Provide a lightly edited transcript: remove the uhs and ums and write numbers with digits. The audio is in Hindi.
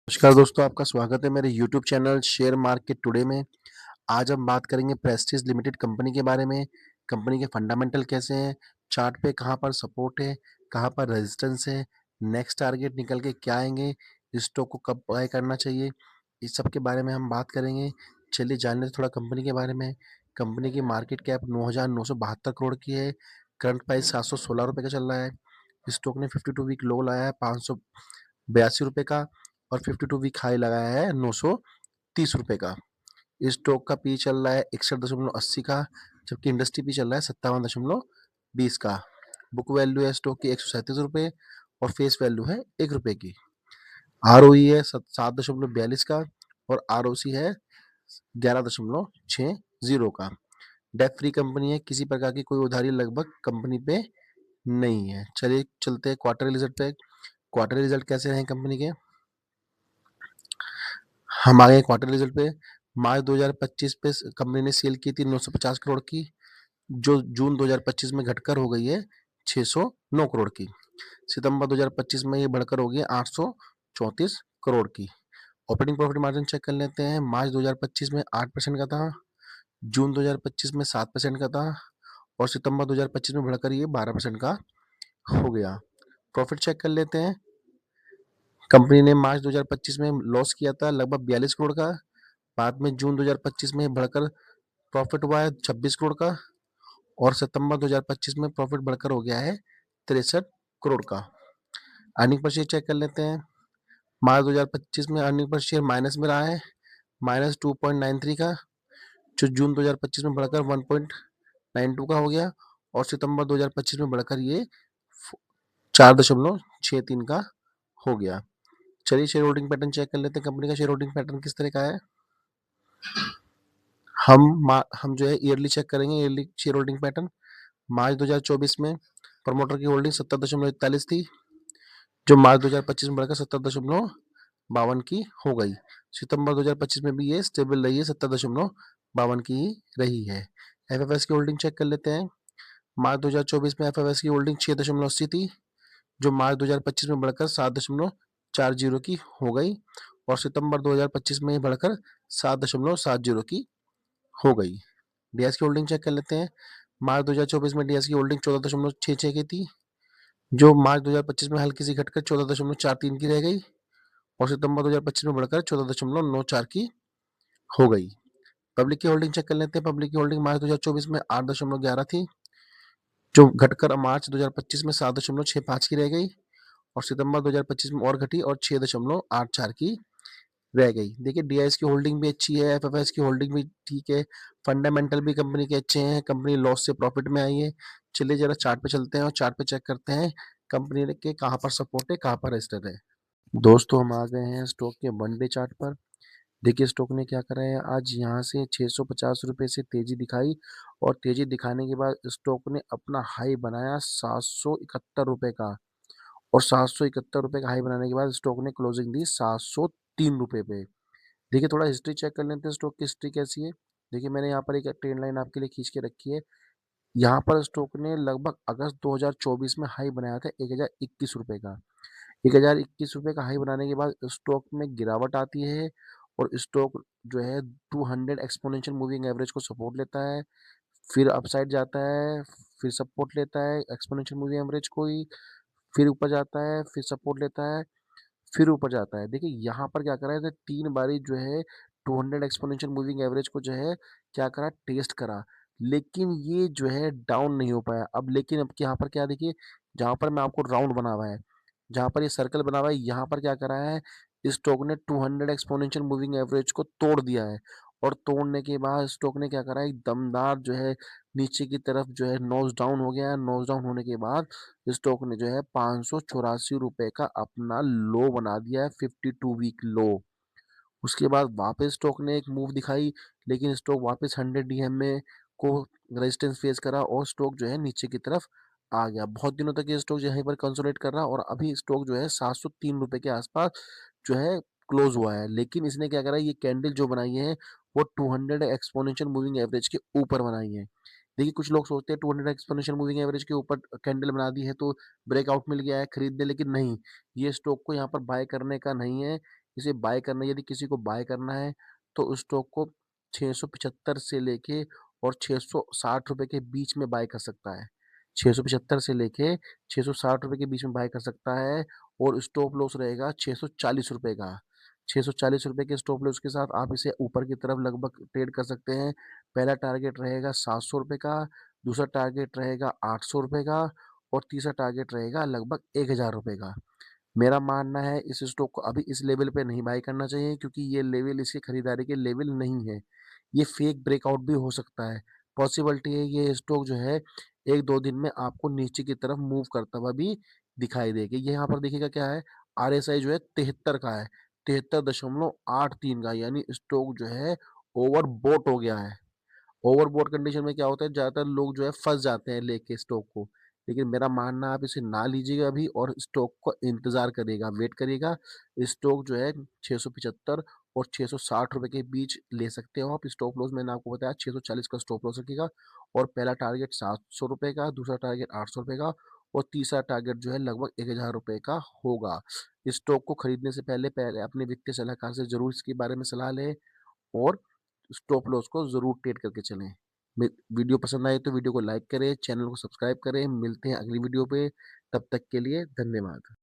नमस्कार दोस्तों, आपका स्वागत है मेरे YouTube channel share market today में। आज हम बात करेंगे प्रेस्टीज लिमिटेड कंपनी के बारे में। कंपनी के फंडामेंटल कैसे हैं, चार्ट पे कहाँ पर सपोर्ट है, कहाँ पर रेजिस्टेंस है, नेक्स्ट टारगेट निकल के क्या आएंगे, स्टॉक को कब बाय करना चाहिए, इस सब के बारे में हम बात करेंगे। चलिए जान लेते थोड़ा कंपनी के बारे में। कंपनी की मार्केट कैप 9,972 करोड़ की है। करंट प्राइस 716 रुपये का चल रहा है। स्टॉक ने 52 वीक लो लाया है 582 रुपये का, और 52 वीक हाई लगाया है 930 रुपये का। इस स्टॉक का पी चल रहा है 61.80 का, जबकि इंडस्ट्री पी चल रहा है 57.20 का। बुक वैल्यू है स्टॉक की 137 रुपये और फेस वैल्यू है 1 रुपये की। ROE है 7.42 का और ROC है 11.60 का। डेट फ्री कंपनी है, किसी प्रकार की कोई उधारी लगभग कंपनी पे नहीं है। चलिए चलते हैं क्वार्टर रिजल्ट पे। क्वार्टर रिजल्ट कैसे रहे कंपनी के, हम आ गए क्वार्टर रिजल्ट पे। मार्च 2025 पे कंपनी ने सेल की थी 950 करोड़ की, जो जून 2025 में घटकर हो गई है 609 करोड़ की। सितंबर 2025 में ये बढ़कर हो गई 834 करोड़ की। ऑपरेटिंग प्रॉफिट मार्जिन चेक कर लेते हैं। मार्च 2025 में 8% का था, जून 2025 में 7% का था, और सितंबर 2025 में बढ़कर ये 12% का हो गया। प्रॉफिट चेक कर लेते हैं। कंपनी ने मार्च 2025 में लॉस किया था लगभग 42 करोड़ का, बाद में जून 2025 में बढ़कर प्रॉफिट हुआ है 26 करोड़ का, और सितंबर 2025 में प्रॉफिट बढ़कर हो गया है 63 करोड़ का। अर्निंग पर शेयर चेक कर लेते हैं। मार्च 2025 में अर्निंग पर शेयर माइनस में रहा है, -2.93 का, जो जून 2025 में बढ़कर 1.92 का हो गया, और सितंबर 2025 में बढ़कर ये 4.63 का हो गया। चलिए शेयर होल्डिंग पैटर्न चेक कर लेते हैं। कंपनी का शेयर होल्डिंग पैटर्न किस तरह का है। हम जो है ईयरली चेक करेंगे, ईयरली शेयर होल्डिंग पैटर्न। मार्च 2024 में प्रमोटर की होल्डिंग 70.41 थी, जो मार्च 2025 में बढ़कर 70.52 की हो गई। सितंबर 2025 में भी ये स्टेबल रही है, 70.52 की ही रही है। एफएफएस की होल्डिंग चेक कर लेते हैं। मार्च 2024 में एफएफएस की होल्डिंग 6.80 थी, जो मार्च 2025 में बढ़कर 7.40 की हो गई, और सितंबर 2025 में बढ़कर 7.70 की हो गई। डीएस की होल्डिंग चेक कर लेते हैं। मार्च 2024 में डीएस की होल्डिंग 14.66 की थी, जो मार्च 2025 में हल्की सी घटकर 14.43 की रह गई, और सितंबर 2025 में बढ़कर 14.94 की हो गई। पब्लिक की होल्डिंग चेक कर लेते हैं। पब्लिक की होल्डिंग मार्च 2024 में 8.11 थी, जो घटकर मार्च 2025 में 7.65 की रह गई, और सितंबर 2025 में और घटी और 6.84 की रह गई। देखिए डीआईएस की होल्डिंग भी अच्छी है, एफएफएस की होल्डिंग भी ठीक है, फंडामेंटल भी कंपनी के अच्छे हैं, कंपनी लॉस से प्रॉफिट में आई है। चलिए जरा चार्ट पे चलते हैं और चार्ट पे चेक करते हैं कंपनी के कहाँ पर सपोर्ट है, कहाँ पर रेजिस्टेंस है। दोस्तों हम आ गए हैं स्टॉक के वन डे चार्ट पर। देखिए स्टॉक ने क्या करा है, आज यहाँ से 650 रुपये से तेजी दिखाई, और तेजी दिखाने के बाद स्टॉक ने अपना हाई बनाया 771 रुपये का, और 771 रुपये का हाई बनाने के बाद स्टॉक ने क्लोजिंग दी 703 रुपये पे। देखिए थोड़ा हिस्ट्री चेक कर लेते हैं, स्टॉक की हिस्ट्री कैसी है। देखिए मैंने यहाँ पर एक ट्रेंड लाइन आपके लिए खींच के रखी है। यहाँ पर स्टॉक ने लगभग अगस्त 2024 में हाई बनाया था 1021 रुपये का। 1021 रुपये का हाई बनाने के बाद स्टॉक में गिरावट आती है, और स्टॉक जो है 200 एक्सपोनेंशियल मूविंग एवरेज को सपोर्ट लेता है, फिर अपसाइड जाता है, फिर सपोर्ट लेता है एक्सपोनेंशियल मूविंग एवरेज को ही, फिर ऊपर जाता है, फिर सपोर्ट लेता है, फिर ऊपर जाता है। देखिए यहाँ पर क्या करा है, 3 बारी जो है 200 एक्सपोनेंशियल मूविंग एवरेज को जो है क्या करा, टेस्ट करा, लेकिन ये जो है डाउन नहीं हो पाया। अब लेकिन अब यहाँ पर क्या देखिए, जहाँ पर मैं आपको राउंड बना हुआ है, जहाँ पर ये सर्कल बना हुआ है, यहाँ पर क्या करा है, स्टॉक ने 200 एक्सपोनेंशियल मूविंग एवरेज को तोड़ दिया है, और तोड़ने के बाद स्टॉक ने क्या करा है, एक दमदार जो है नीचे की तरफ जो है नोज डाउन हो गया है। नोज डाउन होने के बाद स्टॉक ने जो है 584 रुपये का अपना लो बना दिया है, 52 वीक लो। उसके बाद वापस स्टॉक ने एक मूव दिखाई, लेकिन स्टॉक वापस 100 डीएम में को रेजिस्टेंस फेस करा, और स्टॉक जो है नीचे की तरफ आ गया। बहुत दिनों तक ये स्टॉक जो है पर कंसोलिडेट कर रहा, और अभी स्टॉक जो है 703 रुपये के आसपास जो है क्लोज हुआ है। लेकिन इसने क्या करा, ये कैंडल जो बनाई है वो 200 एक्सपोनेंशियल मूविंग एवरेज के ऊपर बनाई है। देखिए कुछ लोग सोचते हैं 200 एक्सपोनेंशियल मूविंग एवरेज के ऊपर कैंडल बना दी है तो ब्रेकआउट मिल गया है, खरीद दे, लेकिन नहीं, ये स्टॉक को यहाँ पर बाय करने का नहीं है। इसे बाय करना है, यदि किसी को बाय करना है तो उस स्टॉक को 675 से लेके और 660 रुपए के बीच में बाय कर सकता है। 675 से लेके 660 रुपए के बीच में बाय कर सकता है और स्टॉप लॉस रहेगा 640 रुपए का। 640 रुपए के स्टॉप लॉस के साथ आप इसे ऊपर की तरफ लगभग ट्रेड कर सकते हैं। पहला टारगेट रहेगा 700 रुपए का, दूसरा टारगेट रहेगा 800 रुपए का और तीसरा टारगेट रहेगा लगभग 1000 रुपए का। मेरा मानना है इस स्टॉक को अभी इस लेवल पे नहीं बाय करना चाहिए, क्योंकि ये लेवल इसकी खरीदारी के लेवल नहीं है। ये फेक ब्रेकआउट भी हो सकता है। पॉसिबिलिटी है ये स्टॉक जो है 1-2 दिन में आपको नीचे की तरफ मूव करता हुआ भी दिखाई देगा। ये यहाँ पर देखिएगा क्या है, आरएसआई जो है 73 का है, 73.83 का, यानी स्टॉक जो है ओवरबॉट हो गया है। ओवरबॉट कंडीशन में क्या होता है, ज़्यादातर लोग जो है फँस जाते हैं लेके स्टॉक को। लेकिन मेरा मानना है आप इसे ना लीजिएगा अभी और स्टॉक को इंतज़ार करिएगा, वेट करिएगा। स्टॉक जो है 675 और 660 रुपए के बीच ले सकते हो आप। स्टॉप लॉस मैंने आपको बताया 640 का स्टॉप लॉस रखिएगा और पहला टारगेट 700 रुपए का, दूसरा टारगेट 800 रुपए का और तीसरा टारगेट जो है लगभग 1000 रुपए का होगा। स्टॉक को खरीदने से पहले पहले अपने वित्तीय सलाहकार से ज़रूर इसके बारे में सलाह लें और स्टॉप लॉस को ज़रूर ट्रेड करके चलें। वीडियो पसंद आए तो वीडियो को लाइक करें, चैनल को सब्सक्राइब करें। मिलते हैं अगली वीडियो पे, तब तक के लिए धन्यवाद।